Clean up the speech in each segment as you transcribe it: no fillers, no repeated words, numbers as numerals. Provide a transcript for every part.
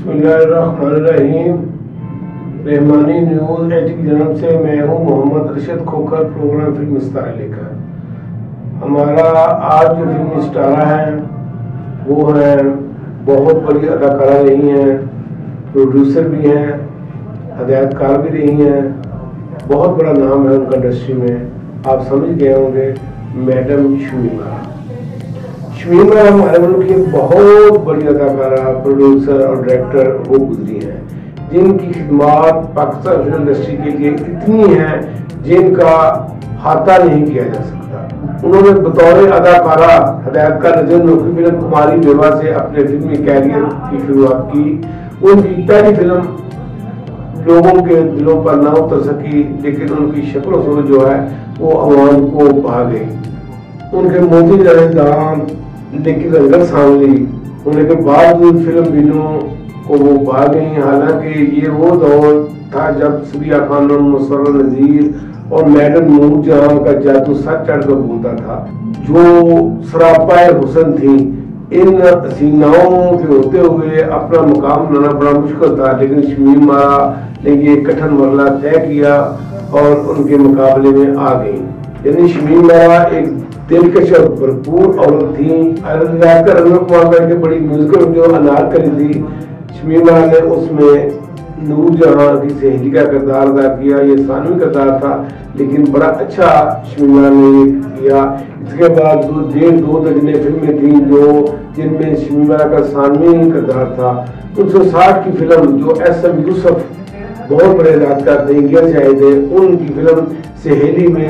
بسم اللہ الرحمن الرحیم۔ رحمانی نیوز 80 کی جانب سے میں ہوں Muhammad Rashid Khokhar, program film star لے کر۔ ہمارا آج جو فلم اسٹارہ ہے وہ ہیں بہت بڑی اداکارہ رہی ہیں، پروڈیوسر بھی ہیں، ہدایت کار بھی رہی ہیں، بہت بڑا نام ہے ان کا انڈسٹری میں۔ آپ سمجھ گئے ہوں گے میڈم شمیمہ۔ شمیمہ ہمارے ملک کی بہت بڑی اداکارہ، پروڈیوسر اور ڈائریکٹر وہ گزری ہیں، جن کی خدمات پاکستان فلم انڈسٹری کے لیے اتنی ہیں جن کا احاطہ نہیں کیا جا سکتا۔ انہوں نے بطور اداکارہ ہدایت کار نجم نوکی فلم کماری بیوہ سے اپنے فلمی کیریئر کی شروعات کی۔ ان کی پہلی فلم لوگوں کے دلوں پر نہ اتر سکی، لیکن ان کی شکل و صورت جو ہے وہ عوام کو بھا گئی۔ ان کے موتی جڑے دام لیکن رنگت سانولی ہونے کے باوجود فلم بینوں کو وہ بھا گئی۔ حالانکہ یہ وہ دور تھا جب سبیہ خانم، مسرت نذیر اور میڈم نور جہاں کا جادو سر چڑھ کر بولتا تھا، جو سراپائے حسن تھیں۔ ان حسیناؤں کے ہوتے ہوئے اپنا مقام بنانا بڑا مشکل تھا، لیکن شمیمہ نے یہ کٹھن مرحلہ طے کیا اور ان کے مقابلے میں آ گئی۔ یعنی شمیمہ ایک دلکش اور بھرپور عورت تھیں۔ ہدایت کار رنجن کمار کی بڑی میوزیکل جو انارکلی تھی، شمیمہ نے اس میں نور جہاں کی سہیلی کا کردار ادا کیا۔ یہ ثانوی کردار تھا لیکن بڑا اچھا شمیمہ نے کیا۔ اس کے بعد دو درجن فلمیں تھیں جن میں شمیمہ کا ثانوی کردار تھا۔ 1960 کی فلم جو ایس ایم یوسف بہت بڑے ہدایتکار تھے، انڈیا سے آئے تھے، ان کی فلم سہیلی میں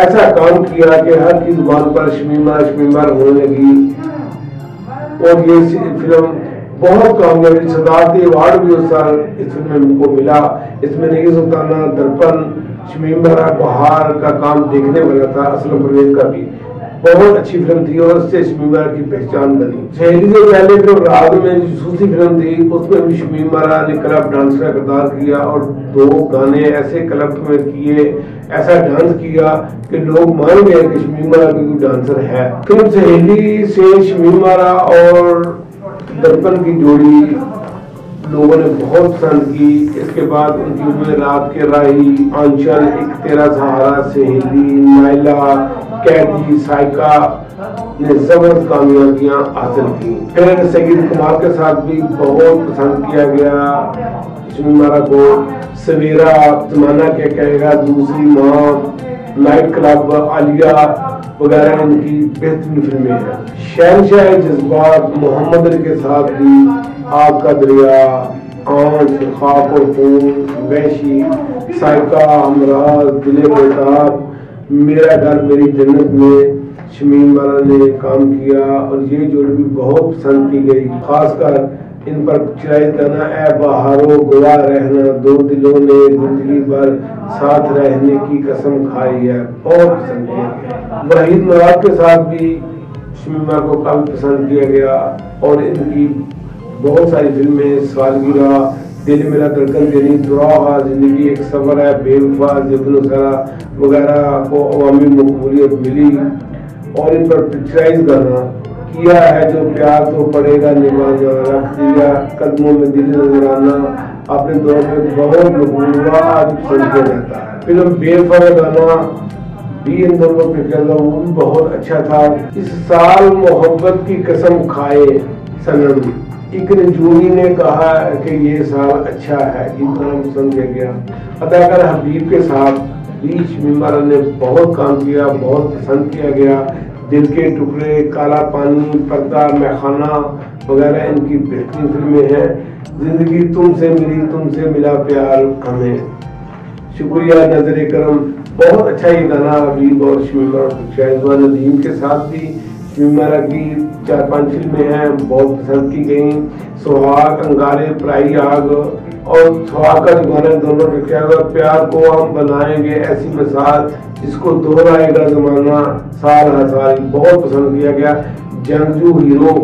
ایسا کام کیا کہ ہر کی زبان پر شمیمہ ہونے لگی، اور یہ فلم بہت کامیابی، صدارتی ایوارڈ بھی اس سال اس فلم کو ملا۔ اس میں نئی سلطانہ، درپن، شمیمہ بہار کا کام دیکھنے والا تھا، اسلم پرویز کا بھی۔ بہت اچھی فلم تھی اور اس سے شمیمہ کی پہچان بنی۔ سہیلی سے پہلے فلم راز میں خصوصی فلم تھی، اس میں بھی شمیمہ نے کلب ڈانس کا کردار کیا اور 2 گانے ایسے کلب میں کیے، ایسا ڈانس کیا کہ لوگ مان گئے کہ شمیمہ بھی ڈانسر ہے۔ فلم سہیلی سے شمیمہ اور درپن کی جوڑی لوگوں نے بہت پسند کی۔ اس کے بعد ان کی فلمیں رات کے راہی، آنچل، ایک تیرا سہارا، سہیلی، نائلہ، قیدی، سائیکا نے زبردست کامیابیاں حاصل کی۔ پھر سید کمار کے ساتھ بھی بہت پسند کیا گیا شمیمہ کو۔ سویرا، زمانہ کیا کہے گا، دوسری ماں، نائٹ کلب، عالیہ وغیرہ ان کی بہترین فلمیں ہیں۔ شہنشاہ جذبات محمد علی کے ساتھ بھی آگ کا دریا، آنچ، خاک اور خون، وحشی، سائیکا، ہمراہ، دل بیتاب، میرا گھر میری جنت میں شمیمہ نے کام کیا اور یہ جوڑی بھی بہت پسند کی گئی۔ خاص کر ان پر پکچرائز گانا اے بہارو گواہ رہنا، 2 دلوں نے زندگی بھر ساتھ رہنے کی قسم کھائی ہے، بہت پسند کیا گیا۔ وحید مراد کے ساتھ بھی شمیمہ کو کافی پسند کیا گیا اور ان کی بہت ساری فلمیں، سالگرہ، دل میرا دھڑکن تیری، دعا، زندگی ایک سفر ہے، بے وفا، زبن وغیرہ وغیرہ کو عوامی مقبولیت ملی۔ اور ان پر پکچرائز گانا کیا ہے جو پیار تو پڑے گا نبھانا، رکھ دیا قدموں میں دل نظرانہ، اپنے دور میں بہت مقبول ہوا، آج پسند کیا جاتا ہے۔ فلم بے وفا کا گانا بھی ان دونوں پر پکچر تھا، وہ بھی بہت اچھا تھا۔ اس سال محبت کی قسم کھائے صنم، ایک نجومی نے کہا کہ یہ سال اچھا ہے، یہ گانا پسند کیا گیا۔ اداکار حبیب کے ساتھ بھی شمیمہ نے بہت کام کیا، بہت پسند کیا گیا۔ دل کے ٹکڑے، کالا پانی، پردہ، میخانہ وغیرہ ان کی بہترین فلمیں ہیں۔ زندگی تم سے ملی، تم سے ملا پیار ہمیں، شکریہ، نظر کرم، بہت اچھا یہ گانا حبیب اور شمیمہ شہزوان ندیم کے ساتھ بھی شمیمہ کی 4-5 فلمیں ہیں، بہت پسند کی گئیں۔ سہاگ، انگارے، پرائی آگ اور سہاگ کا جو گانا دونوں نے کیا ہوا، پیار کو ہم بنائیں گے ایسی مثال جس کو دہرائے گا زمانہ سال ہر سال، بہت پسند کیا گیا۔ جنگجو ہیرو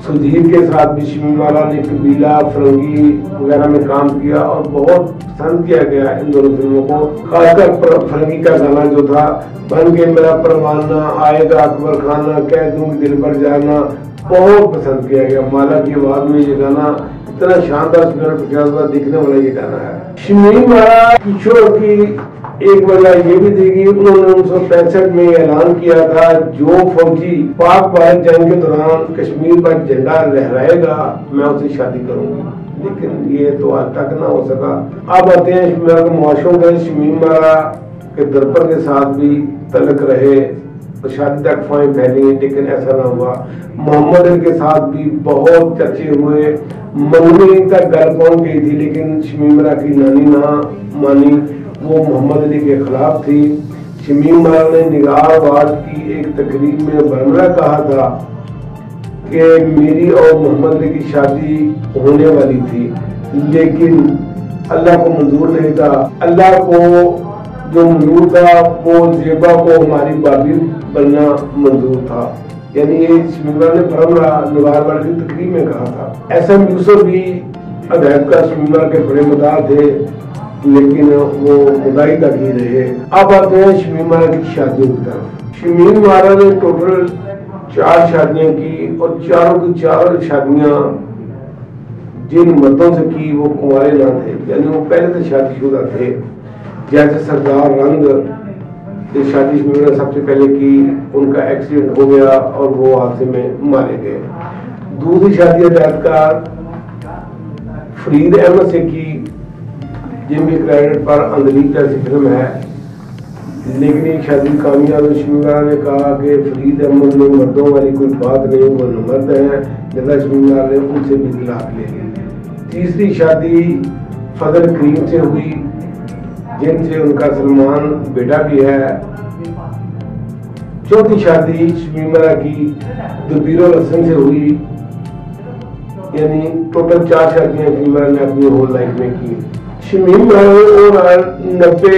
سدھیر کے ساتھ بھی شمیمہ نے قبیلہ، فرنگی وغیرہ میں کام کیا اور بہت پسند کیا گیا ان دونوں فلموں کو۔ خاص کر فرنگی کا گانا جو تھا، بن کے میرا پروانہ، آئے گا اکبر خانہ، کہہ دوں دل پر جانا، بہت پسند کیا گیا۔ مالا کی آواز میں یہ گانا اتنا شاندار دیکھنے والا یہ گانا ہے۔ شمیم آرا کشور کی ایک وجہ یہ بھی تھی کہ انہوں نے 1965 میں اعلان کیا تھا جو فوجی پاک بھارت جنگ کے دوران کشمیر پر جھنڈا لہرائے گا میں اسے شادی کروں گی، لیکن یہ تو آج تک نہ ہو سکا۔ اب آتے ہیں شمیم آرا کے معاشروں کے۔ شمیم آرا کے درپر کے ساتھ بھی تعلق رہے، شادی تک فائیں پھیلی، لیکن ایسا نہ ہوا۔ محمد علی کے ساتھ بھی بہت چرچے ہوئے، منگنی تک گل پہنچ گئی تھی، لیکن شمیم آرا کی نانی نہ مانی، وہ محمد علی کے خلاف تھی۔ شمیم آرا نے نگاہ آباد کی ایک تقریب میں برملا کہا تھا کہ میری اور محمد علی کی شادی ہونے والی تھی، لیکن اللہ کو منظور نہیں تھا۔ اللہ کو جو منظور تھا وہ زیبا کو ہماری بابی بننا منظور تھا، یعنی یہ شمیم آرا نے برملا نگاہ آباد کی تقریب میں کہا تھا۔ ایس ایم یوسف بھی ادائب کا شمیم آرا کے بڑے مداح تھے، لیکن وہ خدائی تک ہی رہے۔ اب آتے ہیں شمیم آرا کی شادیوں کی طرف۔ شمیم آرا نے ٹوٹل 4 شادیاں کی، اور چاروں کی 4 شادیاں جن مردوں سے کی وہ کنوارے نہ تھے، یعنی وہ پہلے سے شادی شدہ تھے۔ جیسے سردار رنگ یہ شادی شمیم آرا نے سب سے پہلے کی، ان کا ایکسیڈنٹ ہو گیا اور وہ حادثے میں مارے گئے۔ دوسری شادی ہدایتکار فرید احمد سے کی، جن کے کریڈٹ پر اندلیب جیسی فلم ہے، لیکن یہ شادی کامیاب۔ شمیم آرا نے کہا کہ فرید احمد میں مردوں والی کوئی بات نہیں، وہ مرد ہیں، لہذا شمیم آرا نے ان سے بھی طلاق لے لی۔ تیسری شادی فضل کریم سے ہوئی، جن سے ان کا سلمان بیٹا بھی ہے۔ چوتھی شادی شمیم آرا کی دبیر الحسن سے ہوئی، یعنی ٹوٹل 4 شادیاں شمیم آرا نے اپنی ہول لائف میں کی۔ شمیم آرا اور 90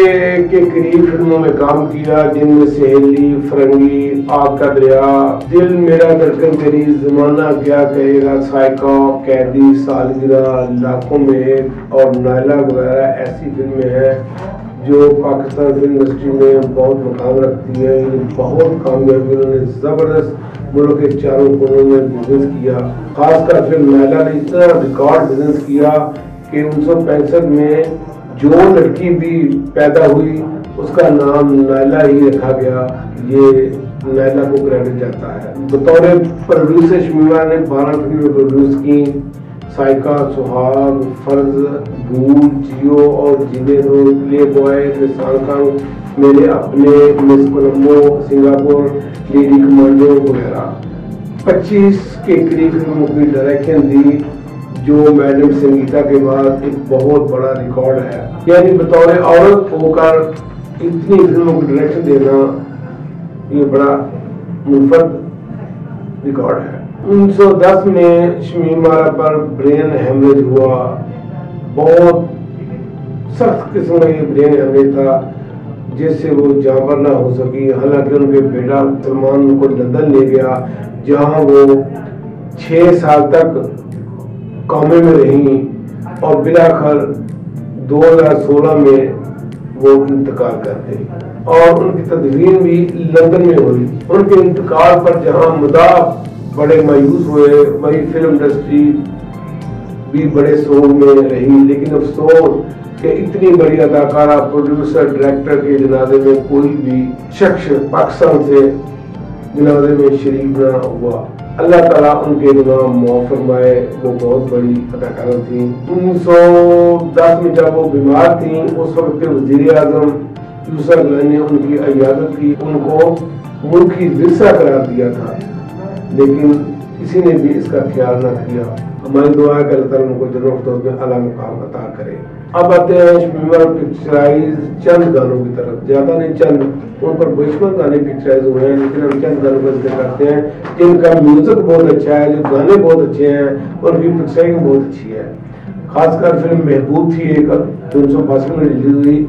کے قریب فلموں میں کام کیا، جن میں سہیلی، فرنگی، آگ کا دریا، دل میرا دھڑکن تیری، زمانہ کیا کہے گا، سائیکا، قیدی، سالگرہ، لاکھوں میں ایک اور نائلہ وغیرہ ایسی فلمیں ہیں جو پاکستان فلم انڈسٹری میں بہت مقام رکھتی ہے۔ بہت کامیابی، انہوں نے زبردست ملک کے چاروں کونوں میں بزنس کیا۔ خاص کر فلم نائلہ نے اتنا ریکارڈ بزنس کیا کہ 1965 میں جو لڑکی بھی پیدا ہوئی اس کا نام نائلہ ہی رکھا گیا، یہ نائلہ کو کریڈٹ جاتا ہے۔ بطور پروڈیوسر شمیم آرا نے 12 فلمیں پروڈیوس کی، سائیکا، سہاگ، فرض، بھول، جیو اور جینے دو، پلے بوائے، نسان خان، میرے اپنے، مس کولمبو، سنگاپور، لیڈی کمانڈو وغیرہ۔ 25 کے قریب فلموں کی ڈائریکشن دی، جو میڈم سنگیتا کے بعد ایک بہت بڑا ریکارڈ ہے، یعنی بطور عورت ہو کر اتنی فلموں کی ڈائریکشن دینا یہ بڑا منفرد ریکارڈ ہے۔ 1910 میں شمیم آرا پر برین ہیمریج ہوا، بہت سخت قسم کا یہ برین ہیمریج تھا جس سے وہ جاں پر نہ ہو سکی۔ حالانکہ ان کے بیٹا سلمان کو لندن لے گیا، جہاں وہ 6 سال تک کامے میں رہیں، اور بلاخر 2016 میں وہ انتقال کر گئی، اور ان کی تدفین بھی لندن میں ہوئی۔ ان کے انتقال پر جہاں مداح بڑے مایوس ہوئے، وہی فلم انڈسٹری بھی بڑے سوگ میں رہی، لیکن افسوس کہ اتنی بڑی اداکارہ، پروڈیوسر، ڈائریکٹر کے جنازے میں کوئی بھی شخص پاکستان سے جنازے میں شریک نہ ہوا۔ اللہ تعالیٰ ان کے گناہ معاف فرمائے، وہ بہت بڑی اداکارہ تھیں۔ 1910 میں جب وہ بیمار تھیں، اس وقت کے وزیر اعظم یوسف گیلانی نے ان کی عیادت کی، ان کو ملکی ورثہ قرار دیا تھا، لیکن کسی نے بھی اس کا خیال نہ کیا۔ ہماری دعا ہے کہ اللہ تعالیٰ ان کو جنت الفردوس میں اعلیٰ مقام عطا کرے۔ اب آتے ہیں شمیم آرا پکچرائز چند گانوں کی طرف، زیادہ نہیں، چند ان پر بشمول گانے پکچرائز ہوئے ہیں، لیکن ہم چند گانوں کا ذکر کرتے ہیں جن کا میوزک بہت اچھا ہے، جو گانے بہت اچھے ہیں، اور ان کی پکچرائز بہت اچھی ہے۔ خاص کر فلم محبوب تھی ایک 1962 میں ریلیز ہوئی،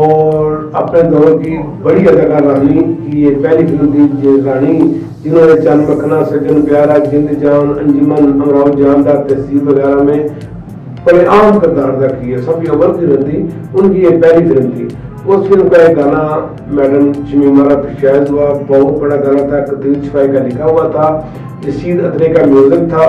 اور اپنے دور کی بڑی اداکار رانی کی یہ پہلی فلم تھی، رانی جنہوں نے چند مکھنا، سجن پیارا، جند جان، انجمن، امراؤ جان دا، تحصیل وغیرہ میں بڑے عام کردار ادا کیے، سب اول کی رن تھی، ان کی یہ پہلی فلم تھی۔ اس فلم کا ایک گانا میڈم شمیم آرا پر شائع ہوا، بہت بڑا گانا تھا، قدیر شفائی کا لکھا ہوا تھا، رشید اترے کا میوزک تھا،